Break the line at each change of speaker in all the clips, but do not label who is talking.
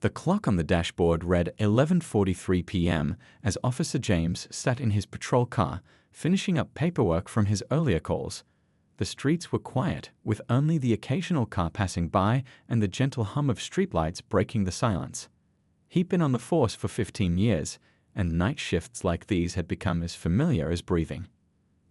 The clock on the dashboard read 11:43 p.m. as Officer James sat in his patrol car, finishing up paperwork from his earlier calls. The streets were quiet, with only the occasional car passing by and the gentle hum of streetlights breaking the silence. He'd been on the force for 15 years, and night shifts like these had become as familiar as breathing.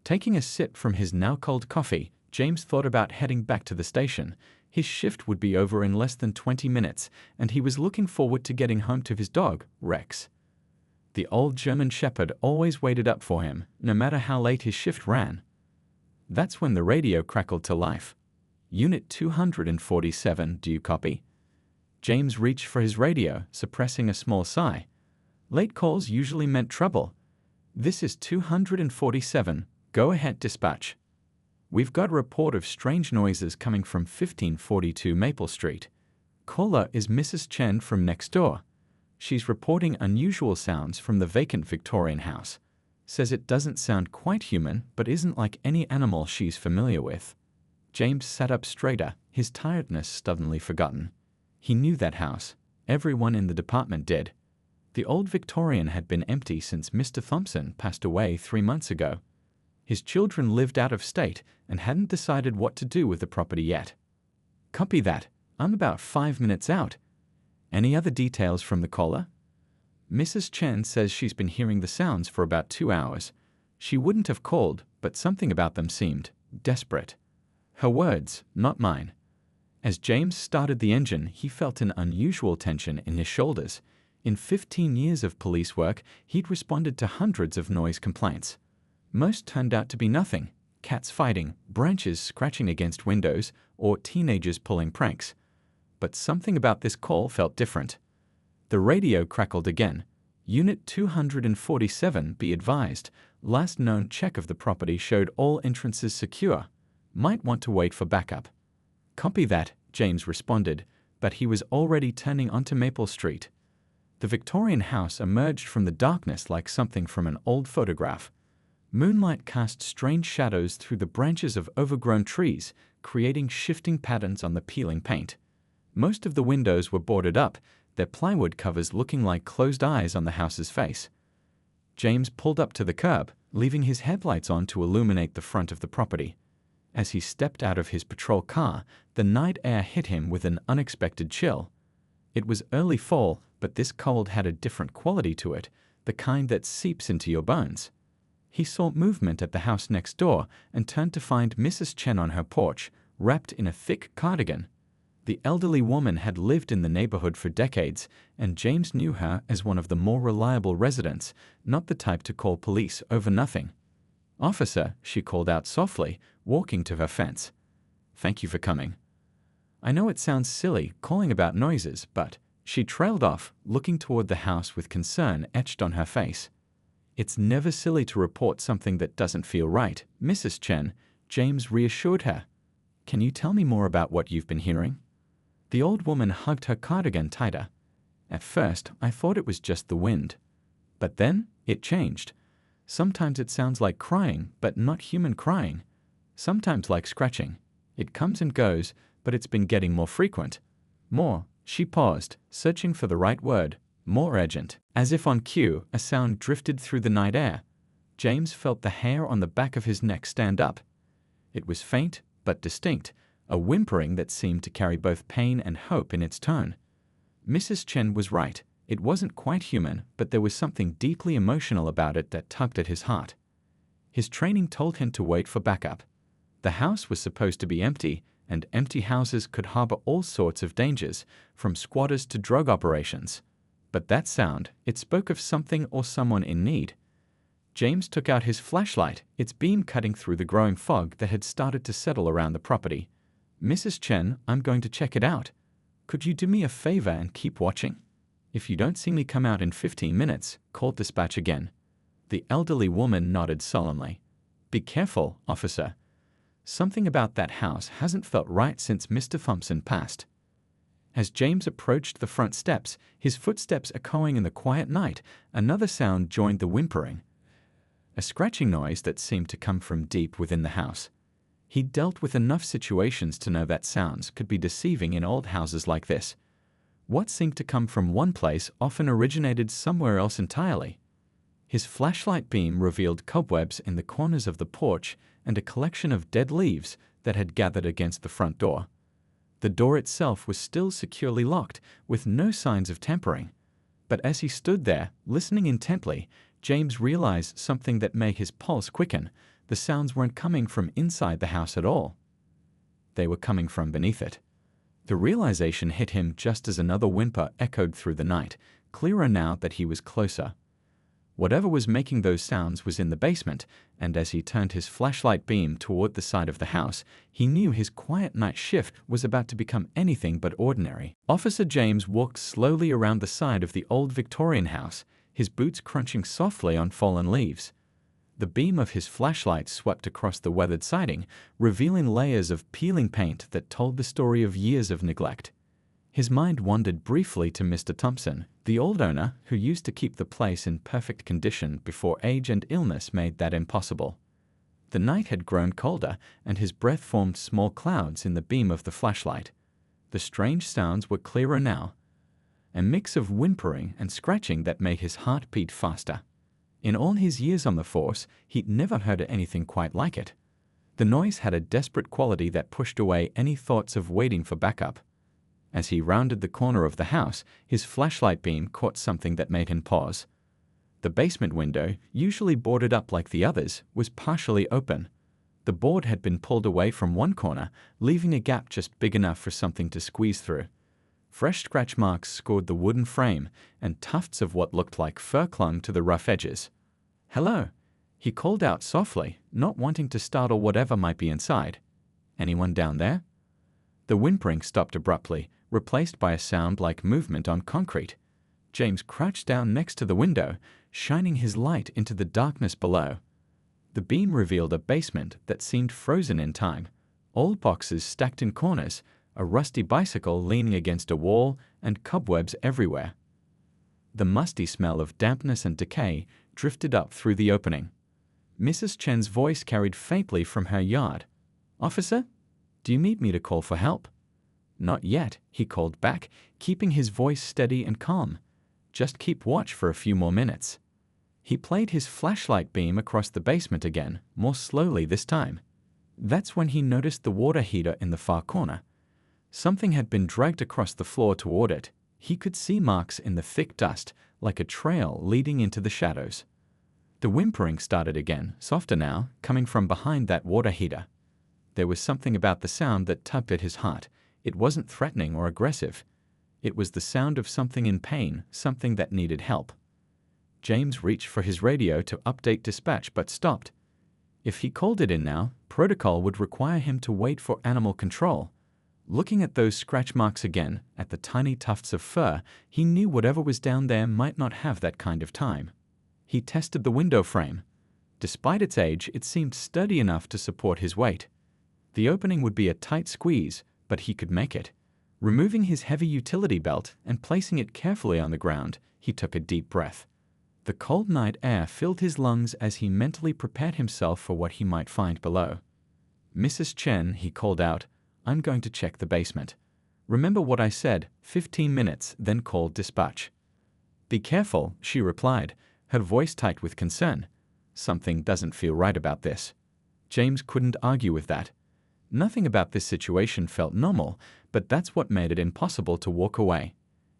Taking a sip from his now-cold coffee, James thought about heading back to the station. His shift would be over in less than 20 minutes, and he was looking forward to getting home to his dog, Rex. The old German Shepherd always waited up for him, no matter how late his shift ran. That's when the radio crackled to life. Unit 247, do you copy? James reached for his radio, suppressing a small sigh. Late calls usually meant trouble. This is 247. Go ahead, dispatch. We've got a report of strange noises coming from 1542 Maple Street. Caller is Mrs. Chen from next door. She's reporting unusual sounds from the vacant Victorian house. Says it doesn't sound quite human, but isn't like any animal she's familiar with. James sat up straighter, his tiredness stubbornly forgotten. He knew that house. Everyone in the department did. The old Victorian had been empty since Mr. Thompson passed away 3 months ago. His children lived out of state and hadn't decided what to do with the property yet. Copy that. I'm about 5 minutes out. Any other details from the caller? Mrs. Chen says she's been hearing the sounds for about 2 hours. She wouldn't have called, but something about them seemed desperate. Her words, not mine. As James started the engine, he felt an unusual tension in his shoulders. In 15 years of police work, he'd responded to hundreds of noise complaints. Most turned out to be nothing: cats fighting, branches scratching against windows, or teenagers pulling pranks. But something about this call felt different. The radio crackled again. Unit 247, be advised. Last known check of the property showed all entrances secure. Might want to wait for backup. Copy that, James responded, but he was already turning onto Maple Street. The Victorian house emerged from the darkness like something from an old photograph. Moonlight cast strange shadows through the branches of overgrown trees, creating shifting patterns on the peeling paint. Most of the windows were boarded up, their plywood covers looking like closed eyes on the house's face. James pulled up to the curb, leaving his headlights on to illuminate the front of the property. As he stepped out of his patrol car, the night air hit him with an unexpected chill. It was early fall, but this cold had a different quality to it, the kind that seeps into your bones. He saw movement at the house next door and turned to find Mrs. Chen on her porch, wrapped in a thick cardigan. The elderly woman had lived in the neighborhood for decades, and James knew her as one of the more reliable residents, not the type to call police over nothing. "Officer," she called out softly, walking to her fence. "Thank you for coming. I know it sounds silly calling about noises, but..." She trailed off, looking toward the house with concern etched on her face. "It's never silly to report something that doesn't feel right, Mrs. Chen," James reassured her. "Can you tell me more about what you've been hearing?" The old woman hugged her cardigan tighter. "At first, I thought it was just the wind. But then, it changed. Sometimes it sounds like crying, but not human crying. Sometimes like scratching. It comes and goes, but it's been getting more frequent. More." She paused, searching for the right word. "More urgent." As if on cue, a sound drifted through the night air. James felt the hair on the back of his neck stand up. It was faint, but distinct, a whimpering that seemed to carry both pain and hope in its tone. Mrs. Chen was right. It wasn't quite human, but there was something deeply emotional about it that tugged at his heart. His training told him to wait for backup. The house was supposed to be empty, and empty houses could harbor all sorts of dangers, from squatters to drug operations. But that sound, it spoke of something or someone in need. James took out his flashlight, its beam cutting through the growing fog that had started to settle around the property. "Mrs. Chen, I'm going to check it out. Could you do me a favor and keep watching? If you don't see me come out in 15 minutes, call dispatch again." The elderly woman nodded solemnly. "Be careful, officer. Something about that house hasn't felt right since Mr. Thompson passed." As James approached the front steps, his footsteps echoing in the quiet night, another sound joined the whimpering. A scratching noise that seemed to come from deep within the house. He'd dealt with enough situations to know that sounds could be deceiving in old houses like this. What seemed to come from one place often originated somewhere else entirely. His flashlight beam revealed cobwebs in the corners of the porch and a collection of dead leaves that had gathered against the front door. The door itself was still securely locked, with no signs of tampering. But as he stood there, listening intently, James realized something that made his pulse quicken. The sounds weren't coming from inside the house at all. They were coming from beneath it. The realization hit him just as another whimper echoed through the night, clearer now that he was closer. Whatever was making those sounds was in the basement, and as he turned his flashlight beam toward the side of the house, he knew his quiet night shift was about to become anything but ordinary. Officer James walked slowly around the side of the old Victorian house, his boots crunching softly on fallen leaves. The beam of his flashlight swept across the weathered siding, revealing layers of peeling paint that told the story of years of neglect. His mind wandered briefly to Mr. Thompson, the old owner who used to keep the place in perfect condition before age and illness made that impossible. The night had grown colder, and his breath formed small clouds in the beam of the flashlight. The strange sounds were clearer now, a mix of whimpering and scratching that made his heart beat faster. In all his years on the force, he'd never heard anything quite like it. The noise had a desperate quality that pushed away any thoughts of waiting for backup. As he rounded the corner of the house, his flashlight beam caught something that made him pause. The basement window, usually boarded up like the others, was partially open. The board had been pulled away from one corner, leaving a gap just big enough for something to squeeze through. Fresh scratch marks scored the wooden frame, and tufts of what looked like fur clung to the rough edges. "Hello," he called out softly, not wanting to startle whatever might be inside. "Anyone down there?" The whimpering stopped abruptly, replaced by a sound like movement on concrete. James crouched down next to the window, shining his light into the darkness below. The beam revealed a basement that seemed frozen in time, old boxes stacked in corners, a rusty bicycle leaning against a wall, and cobwebs everywhere. The musty smell of dampness and decay drifted up through the opening. Mrs. Chen's voice carried faintly from her yard. "Officer, do you need me to call for help?" "Not yet," he called back, keeping his voice steady and calm. "Just keep watch for a few more minutes." He played his flashlight beam across the basement again, more slowly this time. That's when he noticed the water heater in the far corner. Something had been dragged across the floor toward it. He could see marks in the thick dust, like a trail leading into the shadows. The whimpering started again, softer now, coming from behind that water heater. There was something about the sound that tugged at his heart. It wasn't threatening or aggressive. It was the sound of something in pain, something that needed help. James reached for his radio to update dispatch but stopped. If he called it in now, protocol would require him to wait for animal control. Looking at those scratch marks again, at the tiny tufts of fur, he knew whatever was down there might not have that kind of time. He tested the window frame. Despite its age, it seemed sturdy enough to support his weight. The opening would be a tight squeeze, but he could make it. Removing his heavy utility belt and placing it carefully on the ground, he took a deep breath. The cold night air filled his lungs as he mentally prepared himself for what he might find below. "Mrs. Chen," he called out, "I'm going to check the basement. Remember what I said, 15 minutes, then call dispatch." "Be careful," she replied, her voice tight with concern. "Something doesn't feel right about this." James couldn't argue with that. Nothing about this situation felt normal, but that's what made it impossible to walk away.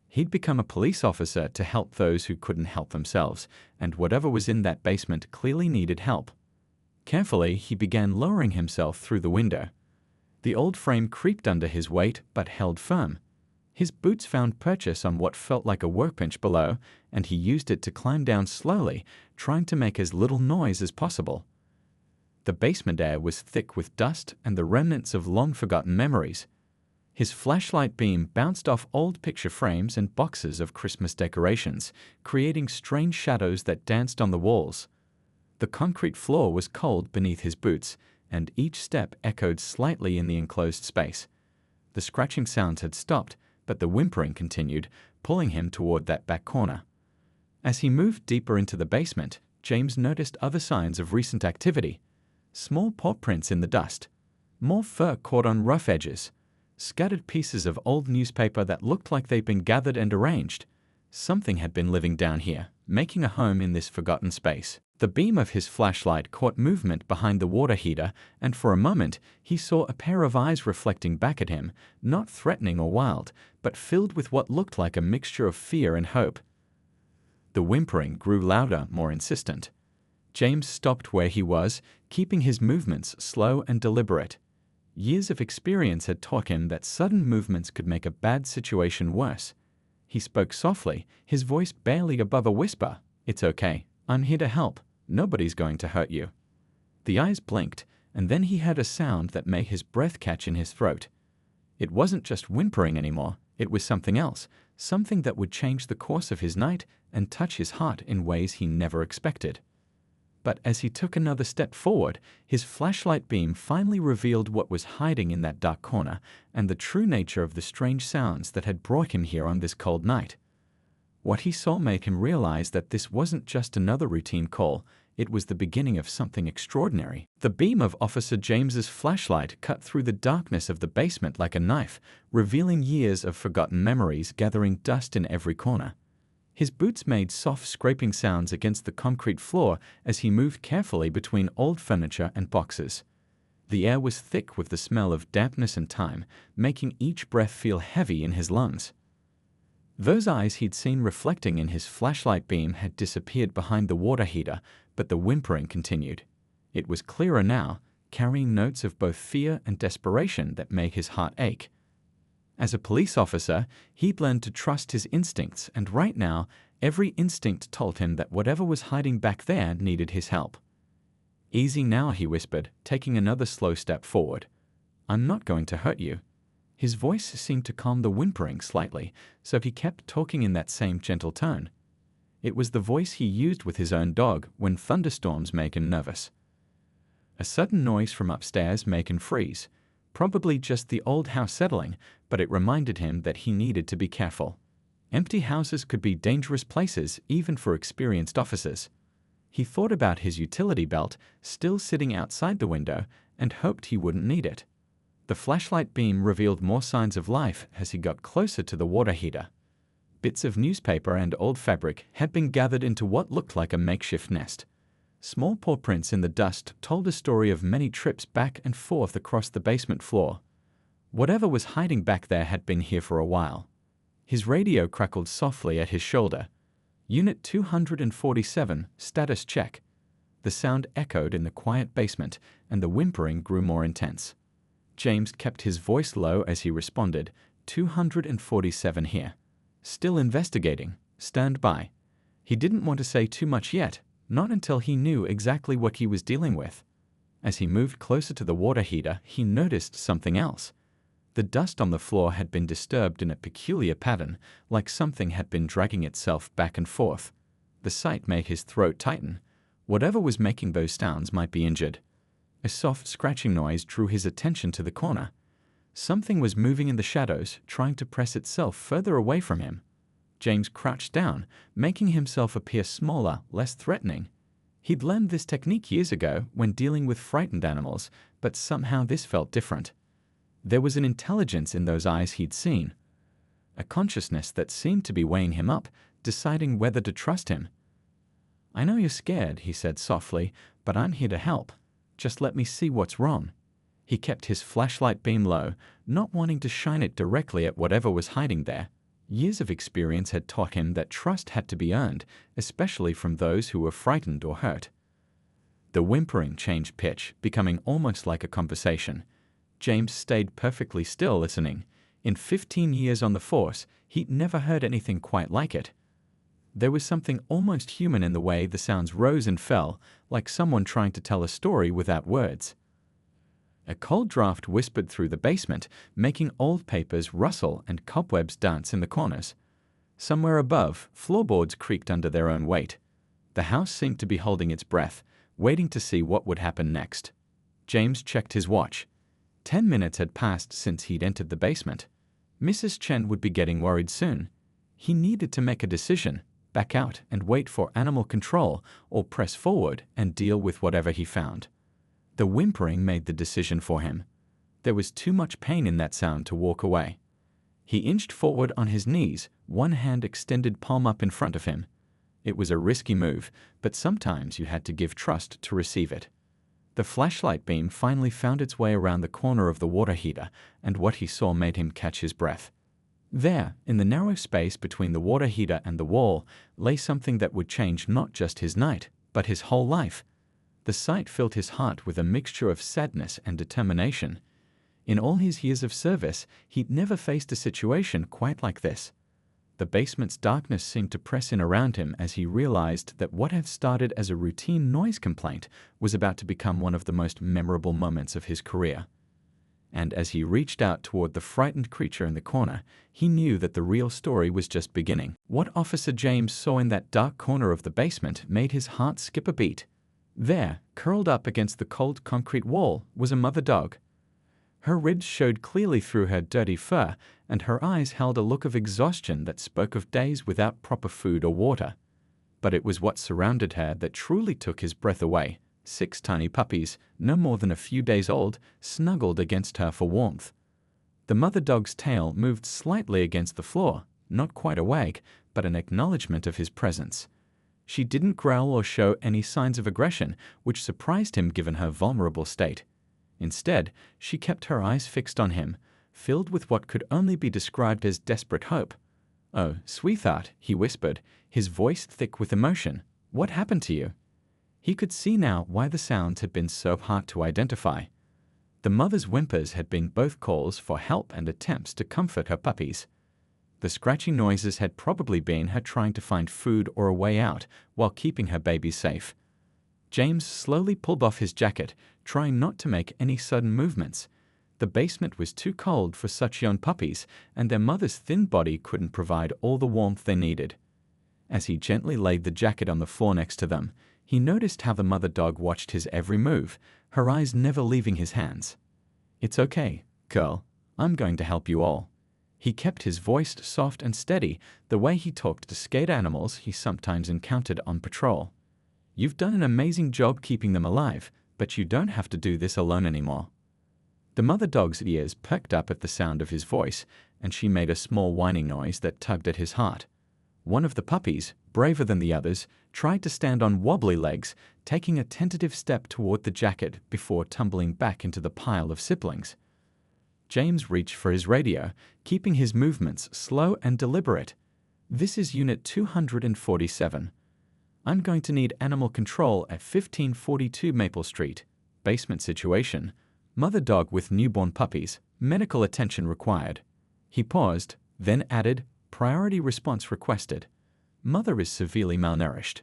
He'd become a police officer to help those who couldn't help themselves, and whatever was in that basement clearly needed help. Carefully, he began lowering himself through the window. The old frame creaked under his weight, but held firm. His boots found purchase on what felt like a workbench below, and he used it to climb down slowly, trying to make as little noise as possible. The basement air was thick with dust and the remnants of long-forgotten memories. His flashlight beam bounced off old picture frames and boxes of Christmas decorations, creating strange shadows that danced on the walls. The concrete floor was cold beneath his boots, and each step echoed slightly in the enclosed space. The scratching sounds had stopped, but the whimpering continued, pulling him toward that back corner. As he moved deeper into the basement, James noticed other signs of recent activity. Small paw prints in the dust. More fur caught on rough edges. scattered pieces of old newspaper that looked like they'd been gathered and arranged. Something had been living down here, making a home in this forgotten space. The beam of his flashlight caught movement behind the water heater, and for a moment he saw a pair of eyes reflecting back at him, not threatening or wild, but filled with what looked like a mixture of fear and hope. The whimpering grew louder, more insistent. James stopped where he was, keeping his movements slow and deliberate. Years of experience had taught him that sudden movements could make a bad situation worse. He spoke softly, his voice barely above a whisper. "It's okay. I'm here to help. Nobody's going to hurt you." The eyes blinked, and then he heard a sound that made his breath catch in his throat. It wasn't just whimpering anymore. It was something else, something that would change the course of his night and touch his heart in ways he never expected. But as he took another step forward, his flashlight beam finally revealed what was hiding in that dark corner and the true nature of the strange sounds that had brought him here on this cold night. What he saw made him realize that this wasn't just another routine call, it was the beginning of something extraordinary. The beam of Officer James's flashlight cut through the darkness of the basement like a knife, revealing years of forgotten memories gathering dust in every corner. His boots made soft scraping sounds against the concrete floor as he moved carefully between old furniture and boxes. The air was thick with the smell of dampness and time, making each breath feel heavy in his lungs. Those eyes he'd seen reflecting in his flashlight beam had disappeared behind the water heater, but the whimpering continued. It was clearer now, carrying notes of both fear and desperation that made his heart ache. As a police officer, he'd learned to trust his instincts, and right now, every instinct told him that whatever was hiding back there needed his help. "Easy now," he whispered, taking another slow step forward. "I'm not going to hurt you." His voice seemed to calm the whimpering slightly, so he kept talking in that same gentle tone. It was the voice he used with his own dog when thunderstorms make him nervous. A sudden noise from upstairs made him freeze. Probably just the old house settling, but it reminded him that he needed to be careful. Empty houses could be dangerous places even for experienced officers. He thought about his utility belt still sitting outside the window and hoped he wouldn't need it. The flashlight beam revealed more signs of life as he got closer to the water heater. Bits of newspaper and old fabric had been gathered into what looked like a makeshift nest. Small paw prints in the dust told a story of many trips back and forth across the basement floor. Whatever was hiding back there had been here for a while. His radio crackled softly at his shoulder. "Unit 247, status check." The sound echoed in the quiet basement, and the whimpering grew more intense. James kept his voice low as he responded, 247 here. "Still investigating. Stand by." He didn't want to say too much yet, not until he knew exactly what he was dealing with. As he moved closer to the water heater, he noticed something else. The dust on the floor had been disturbed in a peculiar pattern, like something had been dragging itself back and forth. The sight made his throat tighten. Whatever was making those sounds might be injured. A soft scratching noise drew his attention to the corner. Something was moving in the shadows, trying to press itself further away from him. James crouched down, making himself appear smaller, less threatening. He'd learned this technique years ago when dealing with frightened animals, but somehow this felt different. There was an intelligence in those eyes he'd seen, a consciousness that seemed to be weighing him up, deciding whether to trust him. "I know you're scared," he said softly, "but I'm here to help. Just let me see what's wrong." He kept his flashlight beam low, not wanting to shine it directly at whatever was hiding there. Years of experience had taught him that trust had to be earned, especially from those who were frightened or hurt. The whimpering changed pitch, becoming almost like a conversation. James stayed perfectly still listening. In 15 years on the force, he'd never heard anything quite like it. There was something almost human in the way the sounds rose and fell, like someone trying to tell a story without words. A cold draft whispered through the basement, making old papers rustle and cobwebs dance in the corners. Somewhere above, floorboards creaked under their own weight. The house seemed to be holding its breath, waiting to see what would happen next. James checked his watch. 10 minutes had passed since he'd entered the basement. Mrs. Chen would be getting worried soon. He needed to make a decision, back out and wait for animal control, or press forward and deal with whatever he found. The whimpering made the decision for him. There was too much pain in that sound to walk away. He inched forward on his knees, one hand extended palm up in front of him. It was a risky move, but sometimes you had to give trust to receive it. The flashlight beam finally found its way around the corner of the water heater, and what he saw made him catch his breath. There, in the narrow space between the water heater and the wall, lay something that would change not just his night, but his whole life. The sight filled his heart with a mixture of sadness and determination. In all his years of service, he'd never faced a situation quite like this. The basement's darkness seemed to press in around him as he realized that what had started as a routine noise complaint was about to become one of the most memorable moments of his career. And as he reached out toward the frightened creature in the corner, he knew that the real story was just beginning. What Officer James saw in that dark corner of the basement made his heart skip a beat. There, curled up against the cold concrete wall, was a mother dog. Her ribs showed clearly through her dirty fur, and her eyes held a look of exhaustion that spoke of days without proper food or water. But it was what surrounded her that truly took his breath away. 6 tiny puppies, no more than a few days old, snuggled against her for warmth. The mother dog's tail moved slightly against the floor, not quite a wag, but an acknowledgement of his presence. She didn't growl or show any signs of aggression, which surprised him given her vulnerable state. Instead, she kept her eyes fixed on him, filled with what could only be described as desperate hope. "Oh, sweetheart," he whispered, his voice thick with emotion. "What happened to you?" He could see now why the sounds had been so hard to identify. The mother's whimpers had been both calls for help and attempts to comfort her puppies. The scratching noises had probably been her trying to find food or a way out while keeping her babies safe. James slowly pulled off his jacket, trying not to make any sudden movements. The basement was too cold for such young puppies, and their mother's thin body couldn't provide all the warmth they needed. As he gently laid the jacket on the floor next to them, he noticed how the mother dog watched his every move, her eyes never leaving his hands. "It's okay, girl. I'm going to help you all." He kept his voice soft and steady, the way he talked to scared animals he sometimes encountered on patrol. "You've done an amazing job keeping them alive, but you don't have to do this alone anymore." The mother dog's ears perked up at the sound of his voice, and she made a small whining noise that tugged at his heart. One of the puppies, braver than the others, tried to stand on wobbly legs, taking a tentative step toward the jacket before tumbling back into the pile of siblings. James reached for his radio, keeping his movements slow and deliberate. "This is Unit 247. I'm going to need animal control at 1542 Maple Street. Basement situation. Mother dog with newborn puppies. Medical attention required." He paused, then added, "Priority response requested. Mother is severely malnourished."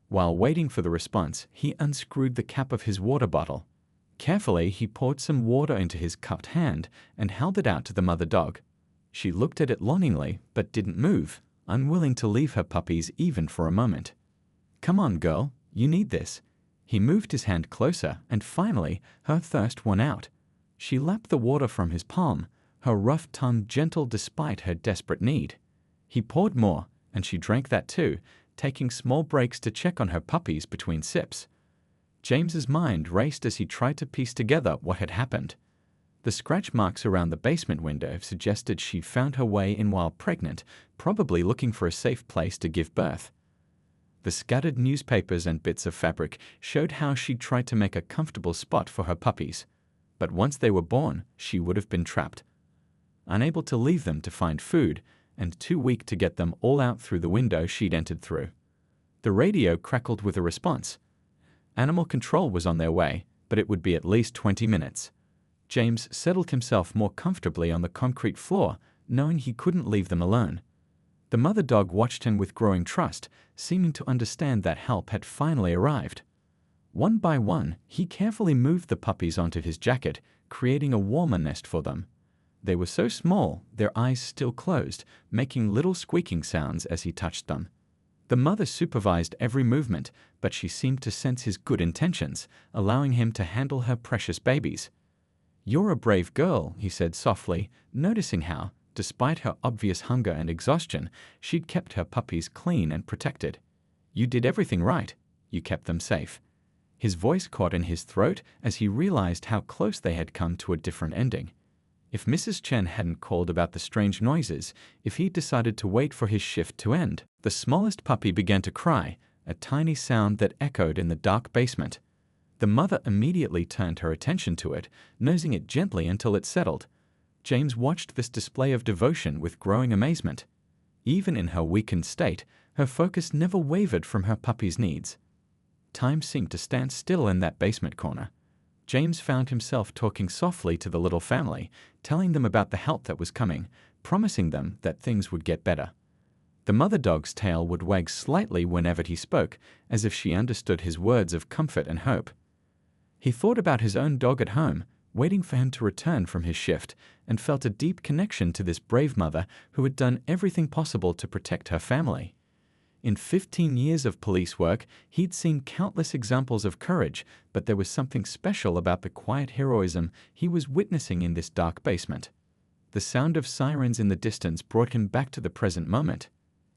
While waiting for the response, he unscrewed the cap of his water bottle. Carefully, he poured some water into his cupped hand and held it out to the mother dog. She looked at it longingly, but didn't move, unwilling to leave her puppies even for a moment. "Come on, girl, you need this." He moved his hand closer, and finally, her thirst won out. She lapped the water from his palm, her rough tongue gentle despite her desperate need. He poured more, and she drank that too, taking small breaks to check on her puppies between sips. James's mind raced as he tried to piece together what had happened. The scratch marks around the basement window suggested she'd found her way in while pregnant, probably looking for a safe place to give birth. The scattered newspapers and bits of fabric showed how she'd tried to make a comfortable spot for her puppies. But once they were born, she would have been trapped. Unable to leave them to find food, and too weak to get them all out through the window she'd entered through. The radio crackled with a response. Animal control was on their way, but it would be at least 20 minutes. James settled himself more comfortably on the concrete floor, knowing he couldn't leave them alone. The mother dog watched him with growing trust, seeming to understand that help had finally arrived. One by one, he carefully moved the puppies onto his jacket, creating a warmer nest for them. They were so small, their eyes still closed, making little squeaking sounds as he touched them. The mother supervised every movement, but she seemed to sense his good intentions, allowing him to handle her precious babies. "You're a brave girl," he said softly, noticing how, despite her obvious hunger and exhaustion, she'd kept her puppies clean and protected. "You did everything right. You kept them safe." His voice caught in his throat as he realized how close they had come to a different ending. If Mrs. Chen hadn't called about the strange noises, if he'd decided to wait for his shift to end, the smallest puppy began to cry, a tiny sound that echoed in the dark basement. The mother immediately turned her attention to it, nosing it gently until it settled. James watched this display of devotion with growing amazement. Even in her weakened state, her focus never wavered from her puppy's needs. Time seemed to stand still in that basement corner. James found himself talking softly to the little family, telling them about the help that was coming, promising them that things would get better. The mother dog's tail would wag slightly whenever he spoke, as if she understood his words of comfort and hope. He thought about his own dog at home, waiting for him to return from his shift, and felt a deep connection to this brave mother who had done everything possible to protect her family. In 15 years of police work, he'd seen countless examples of courage, but there was something special about the quiet heroism he was witnessing in this dark basement. The sound of sirens in the distance brought him back to the present moment.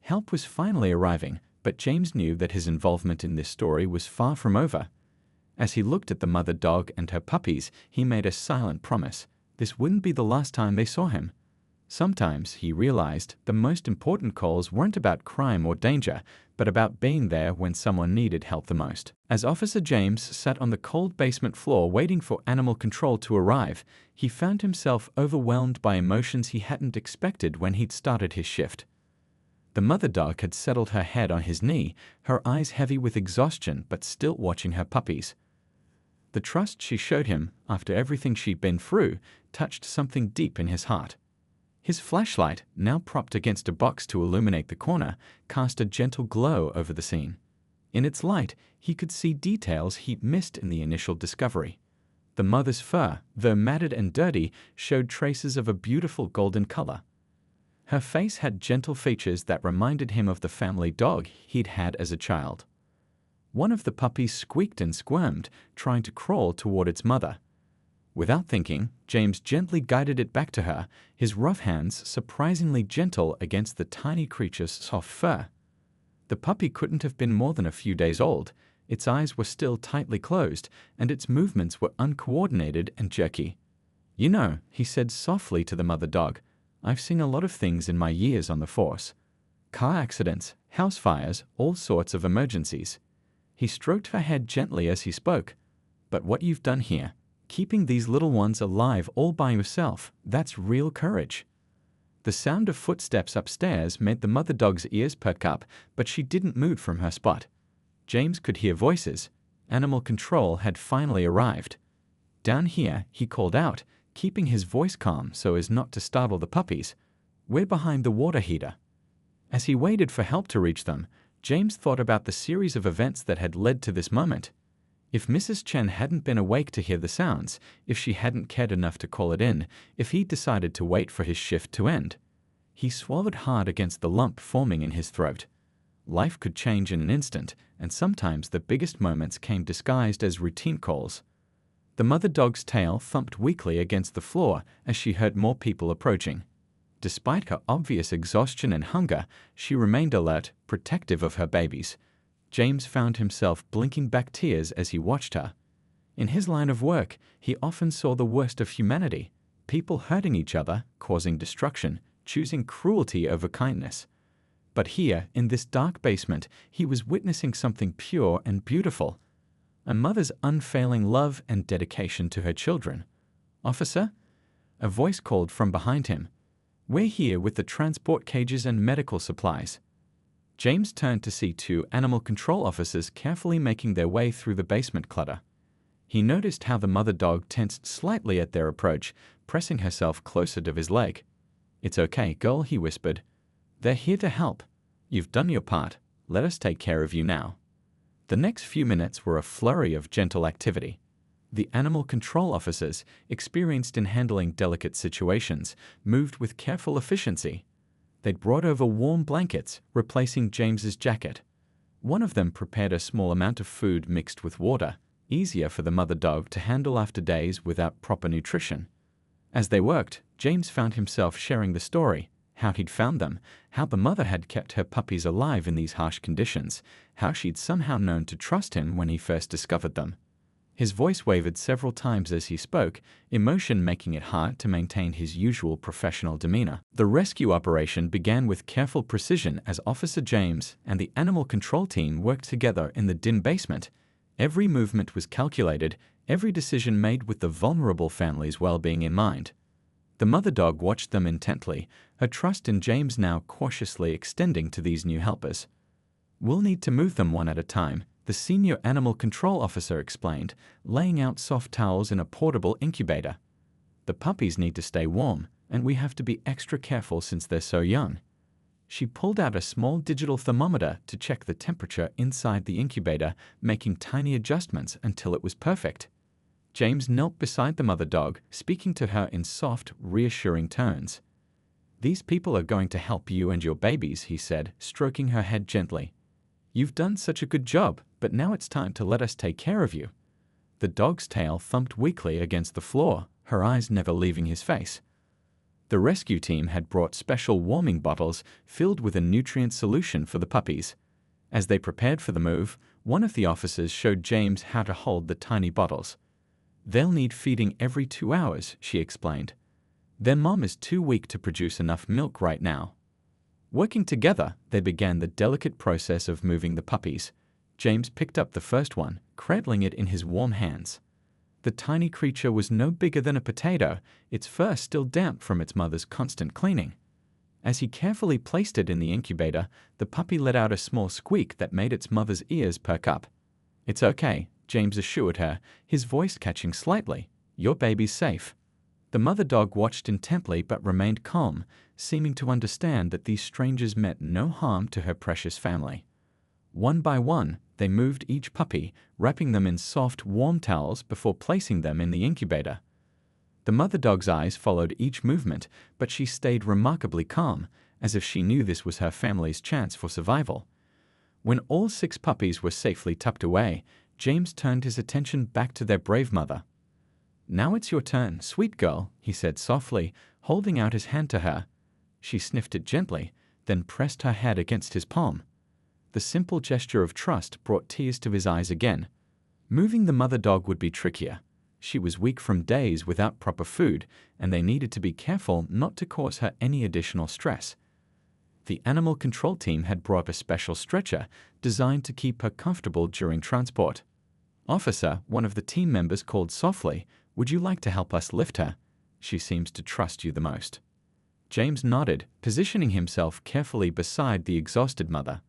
Help was finally arriving, but James knew that his involvement in this story was far from over. As he looked at the mother dog and her puppies, he made a silent promise. This wouldn't be the last time they saw him. Sometimes, he realized, the most important calls weren't about crime or danger, but about being there when someone needed help the most. As Officer James sat on the cold basement floor waiting for animal control to arrive, he found himself overwhelmed by emotions he hadn't expected when he'd started his shift. The mother dog had settled her head on his knee, her eyes heavy with exhaustion but still watching her puppies. The trust she showed him, after everything she'd been through, touched something deep in his heart. His flashlight, now propped against a box to illuminate the corner, cast a gentle glow over the scene. In its light, he could see details he'd missed in the initial discovery. The mother's fur, though matted and dirty, showed traces of a beautiful golden color. Her face had gentle features that reminded him of the family dog he'd had as a child. One of the puppies squeaked and squirmed, trying to crawl toward its mother. Without thinking, James gently guided it back to her, his rough hands surprisingly gentle against the tiny creature's soft fur. The puppy couldn't have been more than a few days old. Its eyes were still tightly closed, and its movements were uncoordinated and jerky. "You know," he said softly to the mother dog, "I've seen a lot of things in my years on the force. Car accidents, house fires, all sorts of emergencies." He stroked her head gently as he spoke. "But what you've done here, keeping these little ones alive all by yourself, that's real courage." The sound of footsteps upstairs made the mother dog's ears perk up, but she didn't move from her spot. James could hear voices. Animal control had finally arrived. "Down here," he called out, keeping his voice calm so as not to startle the puppies. "We're behind the water heater." As he waited for help to reach them, James thought about the series of events that had led to this moment. If Mrs. Chen hadn't been awake to hear the sounds, if she hadn't cared enough to call it in, if he'd decided to wait for his shift to end. He swallowed hard against the lump forming in his throat. Life could change in an instant, and sometimes the biggest moments came disguised as routine calls. The mother dog's tail thumped weakly against the floor as she heard more people approaching. Despite her obvious exhaustion and hunger, she remained alert, protective of her babies. James found himself blinking back tears as he watched her. In his line of work, he often saw the worst of humanity, people hurting each other, causing destruction, choosing cruelty over kindness. But here, in this dark basement, he was witnessing something pure and beautiful. A mother's unfailing love and dedication to her children. "Officer?" A voice called from behind him. "We're here with the transport cages and medical supplies." James turned to see two animal control officers carefully making their way through the basement clutter. He noticed how the mother dog tensed slightly at their approach, pressing herself closer to his leg. "It's okay, girl," he whispered. "They're here to help. You've done your part. Let us take care of you now." The next few minutes were a flurry of gentle activity. The animal control officers, experienced in handling delicate situations, moved with careful efficiency. They'd brought over warm blankets, replacing James's jacket. One of them prepared a small amount of food mixed with water, easier for the mother dog to handle after days without proper nutrition. As they worked, James found himself sharing the story, how he'd found them, how the mother had kept her puppies alive in these harsh conditions, how she'd somehow known to trust him when he first discovered them. His voice wavered several times as he spoke, emotion making it hard to maintain his usual professional demeanor. The rescue operation began with careful precision as Officer James and the animal control team worked together in the dim basement. Every movement was calculated, every decision made with the vulnerable family's well-being in mind. The mother dog watched them intently, her trust in James now cautiously extending to these new helpers. "We'll need to move them one at a time," the senior animal control officer explained, laying out soft towels in a portable incubator. "The puppies need to stay warm, and we have to be extra careful since they're so young." She pulled out a small digital thermometer to check the temperature inside the incubator, making tiny adjustments until it was perfect. James knelt beside the mother dog, speaking to her in soft, reassuring tones. "These people are going to help you and your babies," he said, stroking her head gently. "You've done such a good job, but now it's time to let us take care of you." The dog's tail thumped weakly against the floor, her eyes never leaving his face. The rescue team had brought special warming bottles filled with a nutrient solution for the puppies. As they prepared for the move, one of the officers showed James how to hold the tiny bottles. "They'll need feeding every 2 hours," she explained. "Their mom is too weak to produce enough milk right now." Working together, they began the delicate process of moving the puppies. James picked up the first one, cradling it in his warm hands. The tiny creature was no bigger than a potato, its fur still damp from its mother's constant cleaning. As he carefully placed it in the incubator, the puppy let out a small squeak that made its mother's ears perk up. "It's okay," James assured her, his voice catching slightly. "Your baby's safe." The mother dog watched intently but remained calm, seeming to understand that these strangers meant no harm to her precious family. One by one, they moved each puppy, wrapping them in soft, warm towels before placing them in the incubator. The mother dog's eyes followed each movement, but she stayed remarkably calm, as if she knew this was her family's chance for survival. When all 6 puppies were safely tucked away, James turned his attention back to their brave mother. "Now it's your turn, sweet girl," he said softly, holding out his hand to her. She sniffed it gently, then pressed her head against his palm. The simple gesture of trust brought tears to his eyes again. Moving the mother dog would be trickier. She was weak from days without proper food, and they needed to be careful not to cause her any additional stress. The animal control team had brought a special stretcher designed to keep her comfortable during transport. "Officer," one of the team members called softly, "would you like to help us lift her? She seems to trust you the most." James nodded, positioning himself carefully beside the exhausted mother.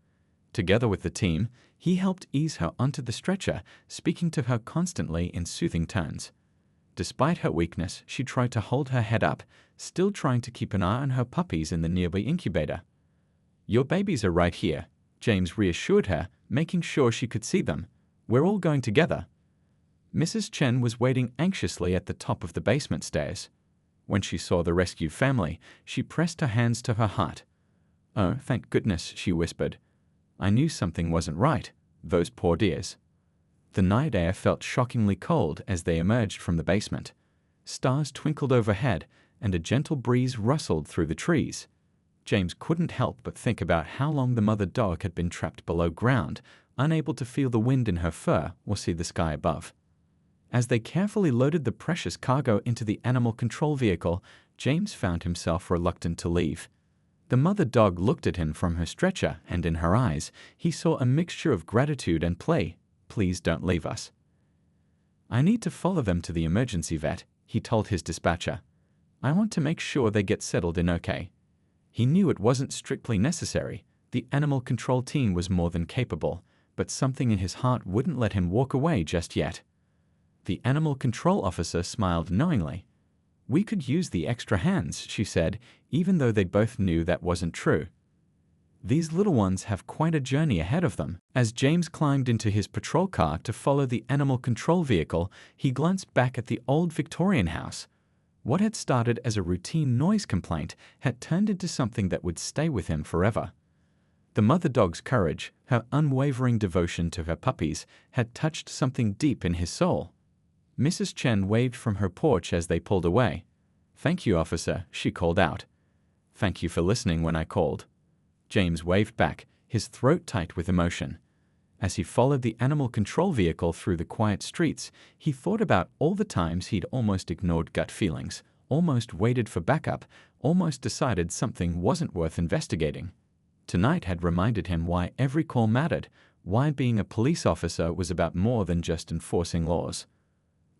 Together with the team, he helped ease her onto the stretcher, speaking to her constantly in soothing tones. Despite her weakness, she tried to hold her head up, still trying to keep an eye on her puppies in the nearby incubator. "Your babies are right here," James reassured her, making sure she could see them. "We're all going together." Mrs. Chen was waiting anxiously at the top of the basement stairs. When she saw the rescue family, she pressed her hands to her heart. "Oh, thank goodness," she whispered. "I knew something wasn't right. Those poor dears." The night air felt shockingly cold as they emerged from the basement. Stars twinkled overhead, and a gentle breeze rustled through the trees. James couldn't help but think about how long the mother dog had been trapped below ground, unable to feel the wind in her fur or see the sky above. As they carefully loaded the precious cargo into the animal control vehicle, James found himself reluctant to leave. The mother dog looked at him from her stretcher, and in her eyes, he saw a mixture of gratitude and play. "Please don't leave us." "I need to follow them to the emergency vet," he told his dispatcher. "I want to make sure they get settled in okay." He knew it wasn't strictly necessary. The animal control team was more than capable, but something in his heart wouldn't let him walk away just yet. The animal control officer smiled knowingly. "We could use the extra hands," she said, even though they both knew that wasn't true. "These little ones have quite a journey ahead of them." As James climbed into his patrol car to follow the animal control vehicle, he glanced back at the old Victorian house. What had started as a routine noise complaint had turned into something that would stay with him forever. The mother dog's courage, her unwavering devotion to her puppies, had touched something deep in his soul. Mrs. Chen waved from her porch as they pulled away. "Thank you, officer," she called out. Thank you for listening when I called. James waved back, his throat tight with emotion. As he followed the animal control vehicle through the quiet streets, he thought about all the times he'd almost ignored gut feelings, almost waited for backup, almost decided something wasn't worth investigating. Tonight had reminded him why every call mattered, why being a police officer was about more than just enforcing laws.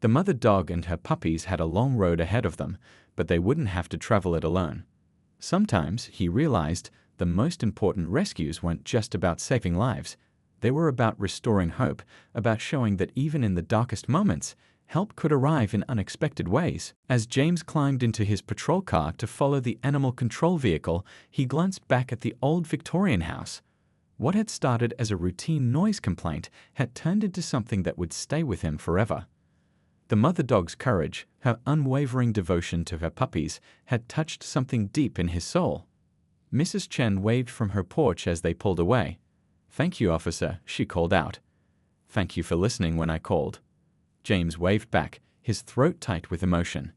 The mother dog and her puppies had a long road ahead of them, but they wouldn't have to travel it alone. Sometimes, he realized, the most important rescues weren't just about saving lives. They were about restoring hope, about showing that even in the darkest moments, help could arrive in unexpected ways. As James climbed into his patrol car to follow the animal control vehicle, he glanced back at the old Victorian house. What had started as a routine noise complaint had turned into something that would stay with him forever. The mother dog's courage, her unwavering devotion to her puppies, had touched something deep in his soul. Mrs. Chen waved from her porch as they pulled away. "Thank you, officer," she called out. "Thank you for listening when I called." James waved back, his throat tight with emotion.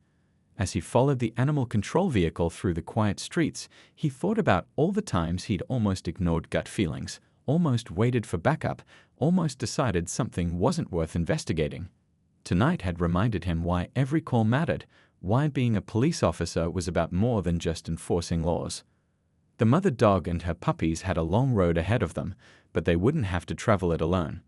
As he followed the animal control vehicle through the quiet streets, he thought about all the times he'd almost ignored gut feelings, almost waited for backup, almost decided something wasn't worth investigating. Tonight had reminded him why every call mattered, why being a police officer was about more than just enforcing laws. The mother dog and her puppies had a long road ahead of them, but they wouldn't have to travel it alone.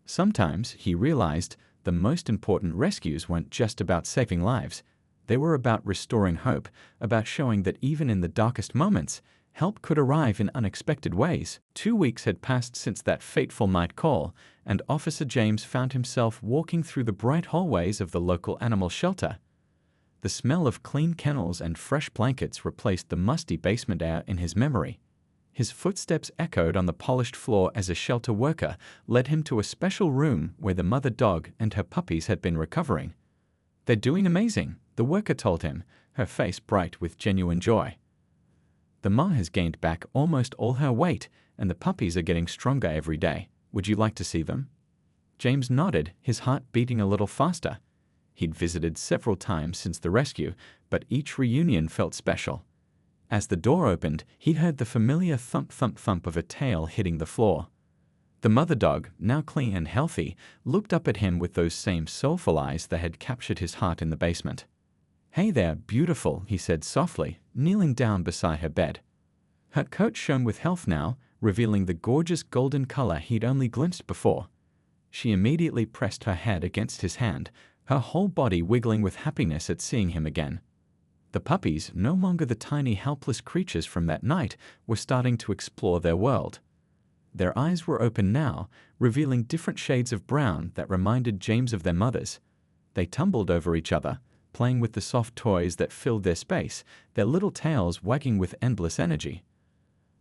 Sometimes, he realized, the most important rescues weren't just about saving lives. They were about restoring hope, about showing that even in the darkest moments, help could arrive in unexpected ways. 2 weeks had passed since that fateful night call, and Officer James found himself walking through the bright hallways of the local animal shelter. The smell of clean kennels and fresh blankets replaced the musty basement air in his memory. His footsteps echoed on the polished floor as a shelter worker led him to a special room where the mother dog and her puppies had been recovering. "They're doing amazing," the worker told him, her face bright with genuine joy. "The ma has gained back almost all her weight, and the puppies are getting stronger every day. Would you like to see them?" James nodded, his heart beating a little faster. He'd visited several times since the rescue, but each reunion felt special. As the door opened, he heard the familiar thump-thump-thump of a tail hitting the floor. The mother dog, now clean and healthy, looked up at him with those same soulful eyes that had captured his heart in the basement. "Hey there, beautiful," he said softly, kneeling down beside her bed. Her coat shone with health now, revealing the gorgeous golden color he'd only glimpsed before. She immediately pressed her head against his hand, her whole body wiggling with happiness at seeing him again. The puppies, no longer the tiny helpless creatures from that night, were starting to explore their world. Their eyes were open now, revealing different shades of brown that reminded James of their mothers. They tumbled over each other, playing with the soft toys that filled their space, their little tails wagging with endless energy.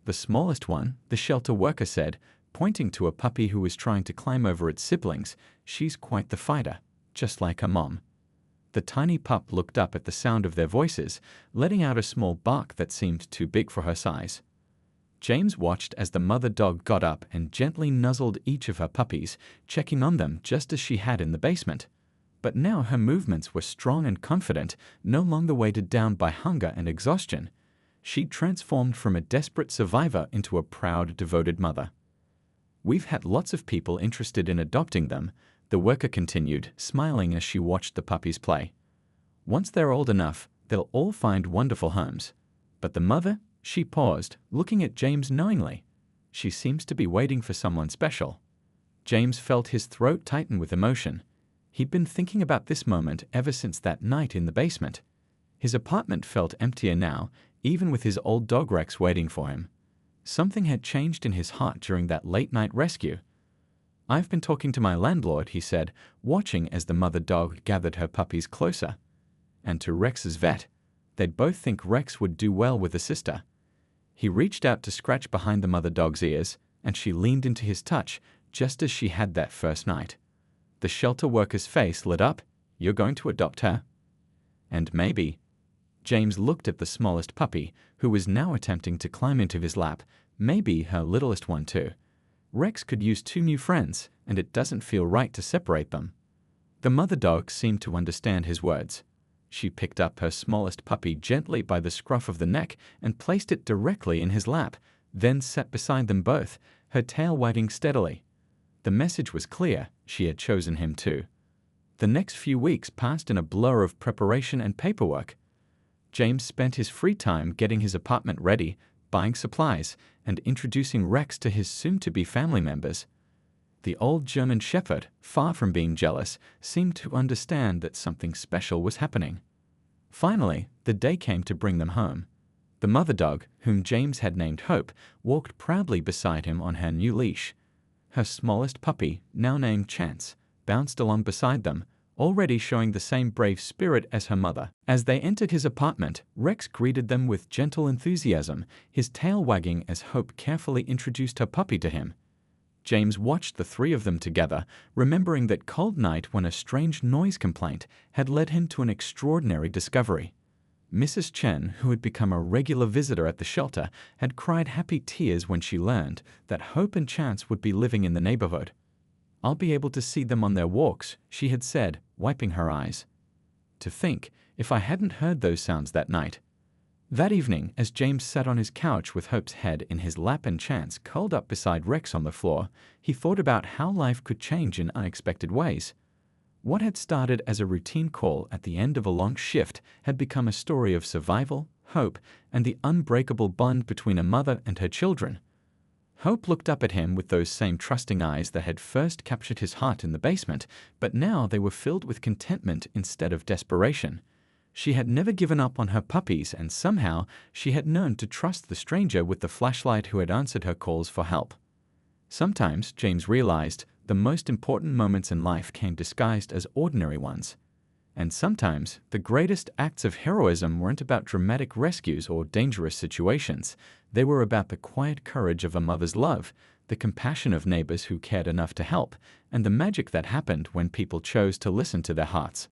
The smallest one, the shelter worker said, pointing to a puppy who was trying to climb over its siblings, "She's quite the fighter, just like her mom." The tiny pup looked up at the sound of their voices, letting out a small bark that seemed too big for her size. James watched as the mother dog got up and gently nuzzled each of her puppies, checking on them just as she had in the basement. But now her movements were strong and confident, no longer weighted down by hunger and exhaustion. She'd transformed from a desperate survivor into a proud, devoted mother. "We've had lots of people interested in adopting them," the worker continued, smiling as she watched the puppies play. "Once they're old enough, they'll all find wonderful homes. But the mother?" She paused, looking at James knowingly. "She seems to be waiting for someone special." James felt his throat tighten with emotion. He'd been thinking about this moment ever since that night in the basement. His apartment felt emptier now, even with his old dog Rex waiting for him. Something had changed in his heart during that late-night rescue. "I've been talking to my landlord," he said, watching as the mother dog gathered her puppies closer. "And to Rex's vet. They'd both think Rex would do well with a sister." He reached out to scratch behind the mother dog's ears, and she leaned into his touch, just as she had that first night. The shelter worker's face lit up. "You're going to adopt her?" "And maybe." James looked at the smallest puppy, who was now attempting to climb into his lap, maybe her littlest one too. Rex could use 2 new friends, and it doesn't feel right to separate them. The mother dog seemed to understand his words. She picked up her smallest puppy gently by the scruff of the neck and placed it directly in his lap, then sat beside them both, her tail wagging steadily. The message was clear. She had chosen him too. The next few weeks passed in a blur of preparation and paperwork. James spent his free time getting his apartment ready, buying supplies, and introducing Rex to his soon-to-be family members. The old German Shepherd, far from being jealous, seemed to understand that something special was happening. Finally, the day came to bring them home. The mother dog, whom James had named Hope, walked proudly beside him on her new leash. Her smallest puppy, now named Chance, bounced along beside them, already showing the same brave spirit as her mother. As they entered his apartment, Rex greeted them with gentle enthusiasm, his tail wagging as Hope carefully introduced her puppy to him. James watched the three of them together, remembering that cold night when a strange noise complaint had led him to an extraordinary discovery. Mrs. Chen, who had become a regular visitor at the shelter, had cried happy tears when she learned that Hope and Chance would be living in the neighborhood. "I'll be able to see them on their walks," she had said, wiping her eyes. To think, if I hadn't heard those sounds that night. That evening, as James sat on his couch with Hope's head in his lap and Chance curled up beside Rex on the floor, he thought about how life could change in unexpected ways. What had started as a routine call at the end of a long shift had become a story of survival, hope, and the unbreakable bond between a mother and her children. Hope looked up at him with those same trusting eyes that had first captured his heart in the basement, but now they were filled with contentment instead of desperation. She had never given up on her puppies, and somehow she had known to trust the stranger with the flashlight who had answered her calls for help. Sometimes, James realized, the most important moments in life came disguised as ordinary ones. And sometimes, the greatest acts of heroism weren't about dramatic rescues or dangerous situations. They were about the quiet courage of a mother's love, the compassion of neighbors who cared enough to help, and the magic that happened when people chose to listen to their hearts.